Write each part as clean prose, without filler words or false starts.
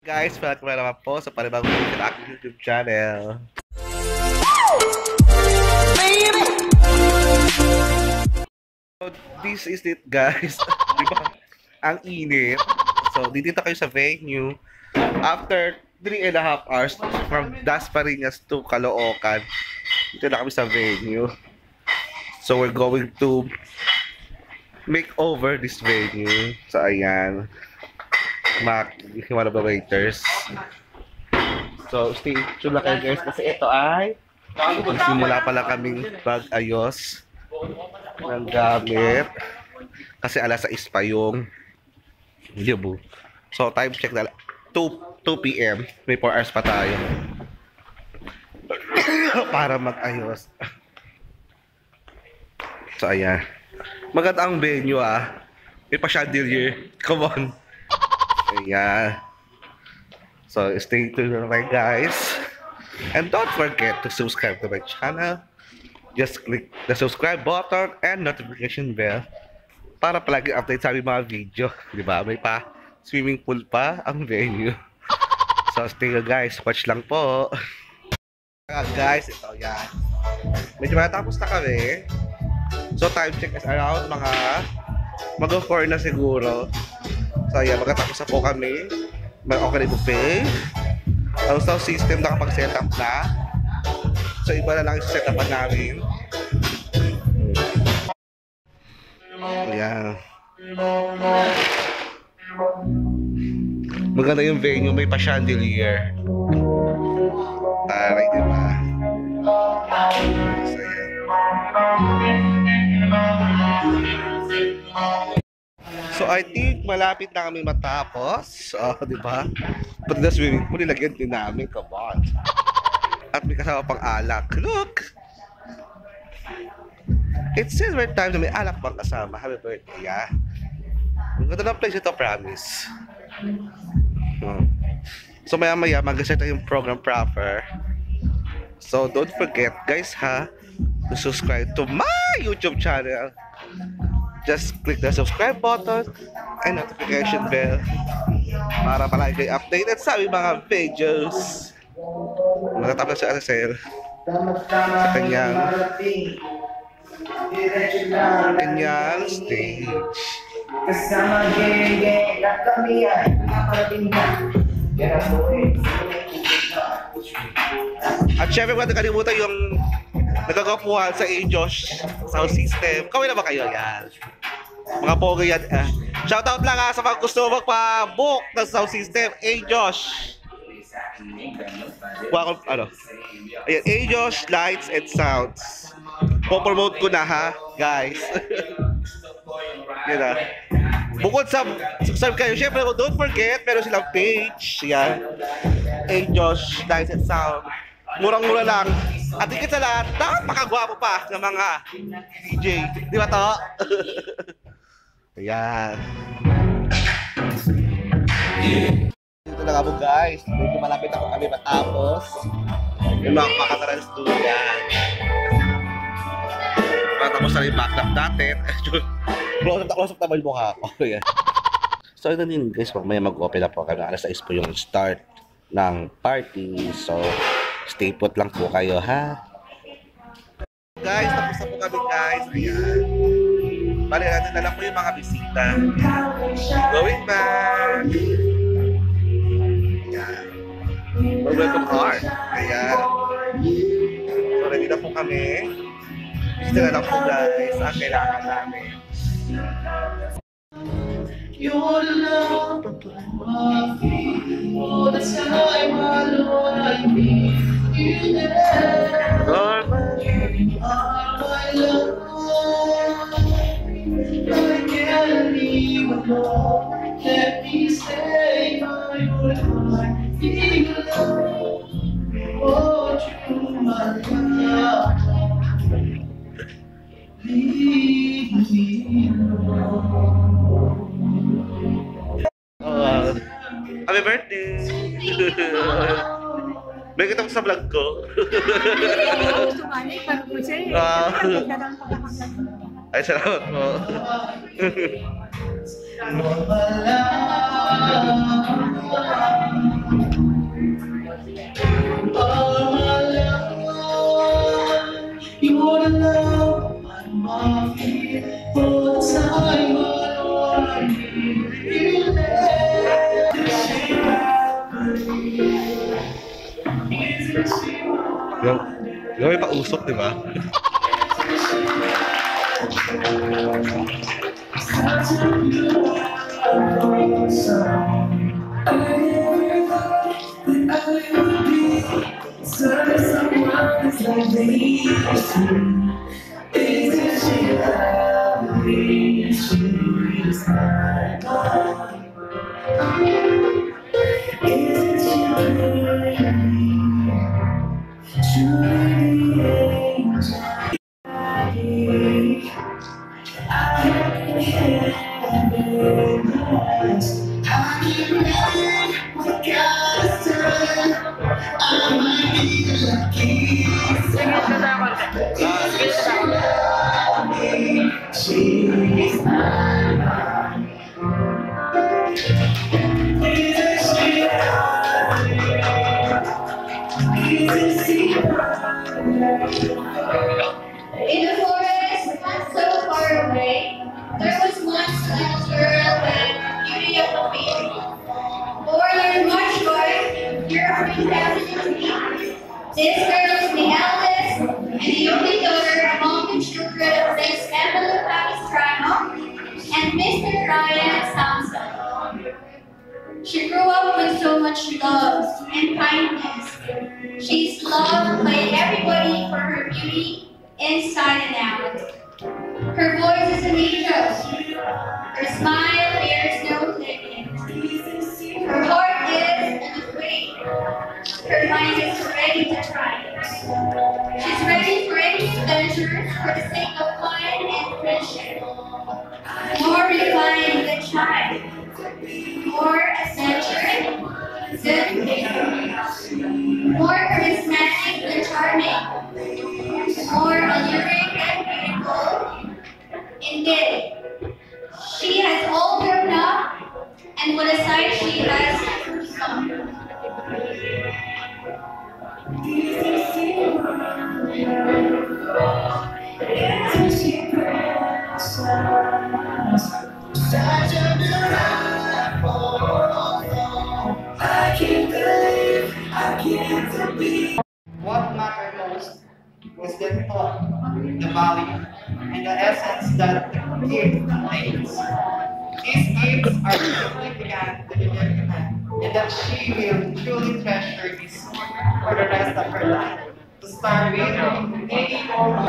Guys, welcome naman po sa panibagong video sa aking YouTube channel. So, this is it guys. Diba? Ang init. So, dito kayo sa venue. After 3.5 hours from Dasmariñas to Caloocan, dito na kami sa venue. So, we're going to make over this venue. So, ayan. One of the waiters. So, stay tuned lang kayo guys kasi ito ay simula pala kaming pag-ayos ng gamit kasi alas 6 pa yung libo. So, time check na 2 PM. May 4 hours pa tayo para mag-ayos. So, ayan. Maganda ang venue May pa-chandelier. Come on. Ayan. So, stay tuned lang guys. And don't forget to subscribe to my channel. Just click the subscribe button and notification bell para palagi update sa aming mga video. Diba? May pa swimming pool pa ang venue. So, stay guys. Watch lang po. Guys, ito yan. Medyo matapos na kami. So, time check is around mga mag-4 na siguro. So, ayan, magkatapos na po kami. May okay na buffet. Ang sound system nakapag-set up na. So, iba na lang yung set up namin. Ayan. Maganda yung venue. May pa-chandelier. Taray, diba? So, ayan. So, I think malapit na kami matapos. Di ba? Pati na swimming pool, nilagyan din namin. Come on. At may kasama pang alak. Look! It's silver time na may alak pang kasama. Happy birthday, Ang ganda ng place ito, promise. So, maya-maya, mag-set yung program proper. So, don't forget, guys, to subscribe to my YouTube channel. Just click the subscribe button and notification bell para palagi kayo updated sa aming mga videos. Matatapos si Aracel sa kanyang stage. At syempre, huwag nakalimutan yung nagkakapuhan sa A-Josh sound system. Kawin na ba kayo? Yan. Mga pogo yan. Shoutout lang sa mga gusto magpa-book ng sound system. A-Josh. Ayan, A-Josh Lights and Sounds. Po-promote ko na guys. Yan Bukod sa subscribe kayo, syempre don't forget, meron silang page. Yan. A-Josh Lights and Sounds. Murang-mura lang. At higit sa lahat, napakagwapo pa ng mga DJ. Di ba to? Ayan. Dito na kamo guys. Medyo malapit ako kami matapos. Yung mga pakatarans doon yan. Matapos na rin yung backdrop natin. Close up naman yung mukha ko. So ito din guys, may mag-open na po kami. Alas 6 po yung start ng party. So, stay put lang po kayo, Guys, tapos na po kami, guys. Ayan. Bali natin na lang po yung mga bisita. Going back. Ayan. Welcome heart. Ayan. So, ready na po kami. Bisita na lang po, guys. Ang kailangan namin. Your love, oh, the sky, my Lord, I need you there. Lord, you are my love. I can't leave alone. Let me stay by your heart. Be alone. Oh, you, my love. Leave me alone. Happy birthday! May kita ko sa vlog ko. Ay, salamat po. All my love, you're the love I'm walking all the time. All I need is Yung may pausok, di ba? In the forest, not so far away, there was once a little girl with beauty of the field. Born in March Boy, year of 2003, this girl is the eldest and the only daughter among the children of Miss Emily Pastrano and Mr. Ryan Sampson. She grew up with so much love and kindness. She's loved by everybody for her beauty, inside and out. Her voice is an angel. Her smile bears no limit. Her heart is unafraid. Her mind is ready to try. She's ready for any adventures for the sake of fun and friendship. More refined than child. More eccentric than more charismatic than charming. More alluring and beautiful. Indeed, she has all grown up, and what a sight she has become. What mattered most was the thought, the value, and the essence that gift contains. These gifts are significant to the woman, and that she will truly treasure this for the rest of her life. To start with, any more.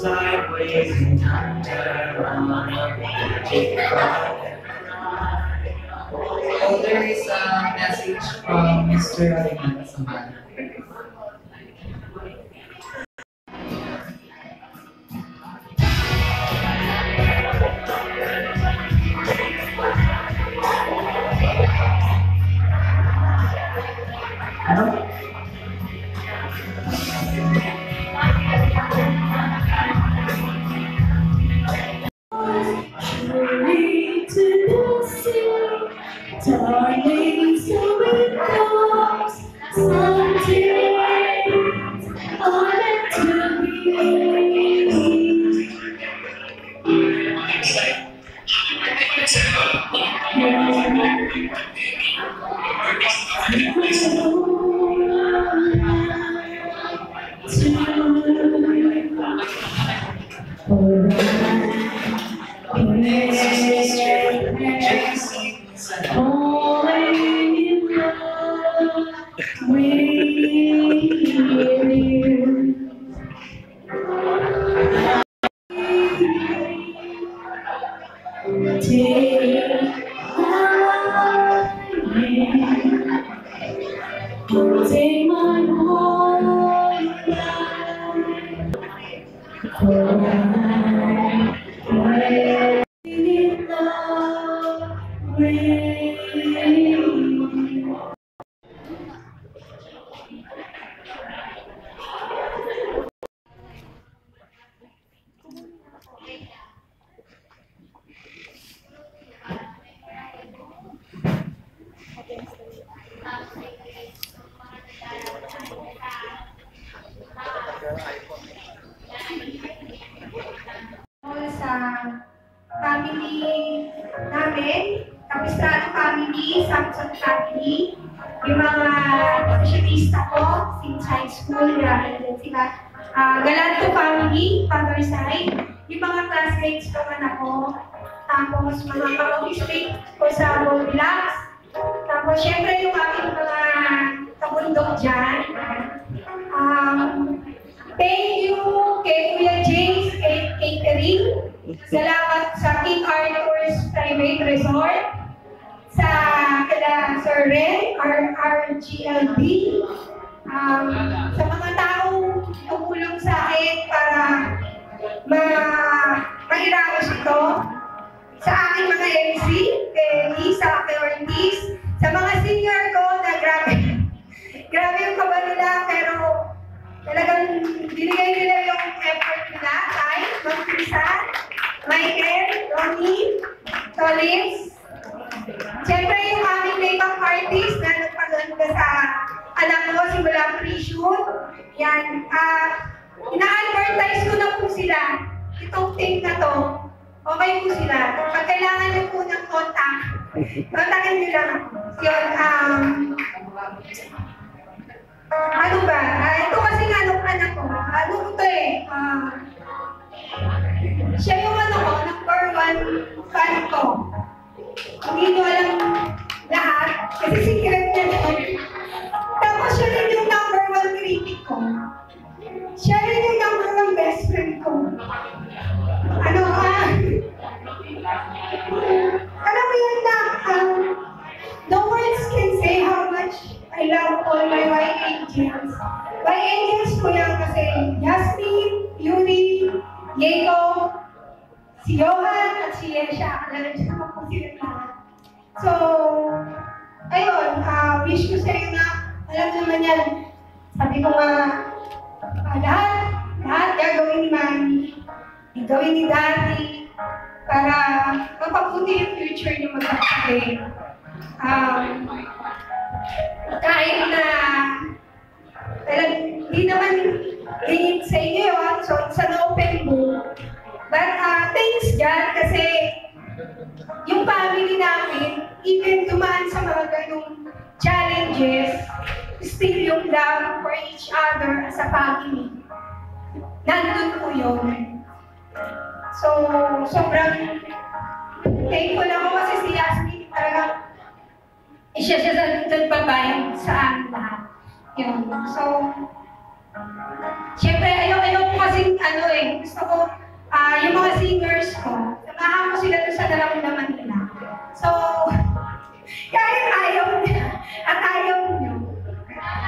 Sideways and turned around. Oh, there is a message from Mr. Ryan Saman. Ano? Next is Mr. JC Santos. Take my whole life, in love with you. Sa family namin, Capistrano family, Samson family, yung mga fashionista ko, since high school, grabe din sila. Galanto family, father side, yung mga classmates naman ako, tapos mga ka-office mate ko sa Goldilocks, tapos syempre yung aking mga kabundok dyan. Thank you kay Kuya James Catering. Salamat sa King Arthur's Private Resort. Sa kala Sir Ren, RGLB. Sa mga taong tumulong sa akin para mahiraos ito. Sa aking mga MC, kay Lisa, kay Ortiz. Sa mga senior ko na grabe yung kaba nila, pero talagang binigay nila yung effort nila. Tay, Ma'am Krisa, Michael, Ronnie, Tolis. Siyempre yung aming makeup artist na nagpaganda sa anak ko simula pre-shoot. Yan. Ina-advertise ko na po sila. Itong team na to, okay po sila. Pag kailangan nyo po ng contact, kontakin nyo lang. Yun, ano ba? Ito kasi nga nung anak ko. Ano ito eh? Siya yung ano ko, number 1 fan ko. Hindi nyo alam lahat. Kasi secret niya yun. Tapos siya rin yung number 1 critic ko. Siya rin yung number 1 best friend ko. Ano alam mo yun na, no words can say how much I love all my white angels. White angels ko yan kasi Jasmine, Yuri, Diego, si Johan at si Yesha. Nandiyan naman po sila lahat. So, ayun, wish ko sa iyo na, alam naman yan, sabi ko nga, lahat gagawin ni Mami, gagawin ni Daddy, para mapabuti yung future niyo magkakapit. Kahit na hindi naman tingin sa inyo yun, so it's an open book. But thanks God kasi yung family namin, even dumaan sa mga ganung challenges, still yung love for each other as a family. Nandun po yun. So, sobrang thankful ako kasi si Yasmin talagang siya nagbabayad sa amin lahat. Yun. So, syempre, ayaw ko kasing gusto ko, yung mga singers ko, samahan ko sila doon sa naman nila. So, kahit ayaw niya at ayaw niyo,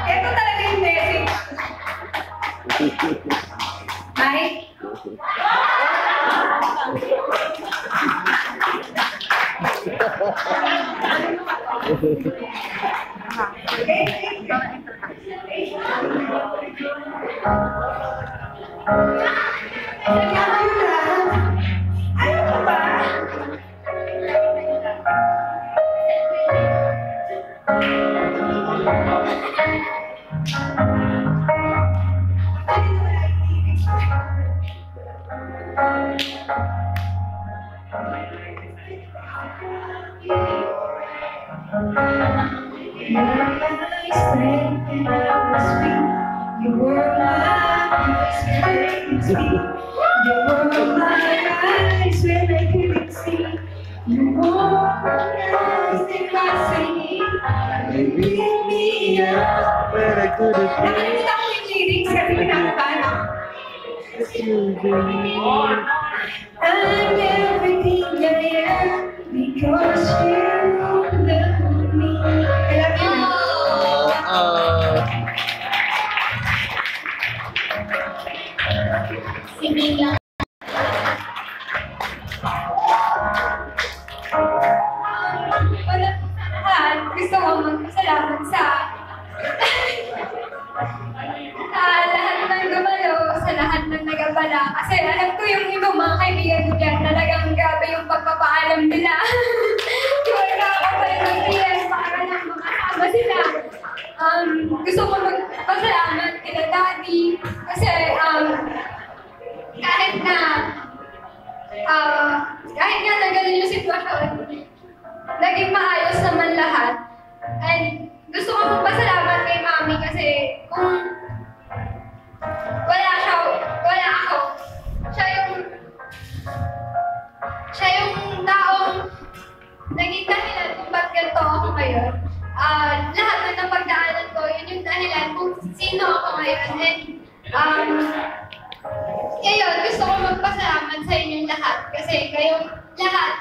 ito talaga yung message. Mike? Ano ko ba? You were my see. You were my eyes when I couldn't see. You were eyes in my sea. You pick me up when I couldn't Nakalimutan ko yung lyrics kasi pinapakala. I'm everything I am because you love me. I love you. Singing lang. Wala po sa lahat. Gusto ko magpasalamat sa lahat ng gumalo, sa lahat ng nagabala. Kasi alam ko yung ibang mga kaibigan ko dyan, talagang grabe yung pagpapaalam nila. Yung nakakabalik ng PM para lang makasama sila. Gusto ko magpasalamat kila Daddy kasi kahit na nagaling yung sitwasyon, naging maayos naman lahat. And gusto ko magpasalamat kay Mami kasi kung wala ako, siya yung taong naging dahilan kung ba't ganito ako ngayon. Lahat ng napagdaanan ko, yun yung dahilan kung sino ako ngayon. And ngayon, gusto ko magpasalamat sa inyong lahat kasi kayong lahat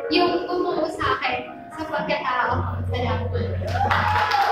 yung bumuo sa akin sa pagkatao. Salamat.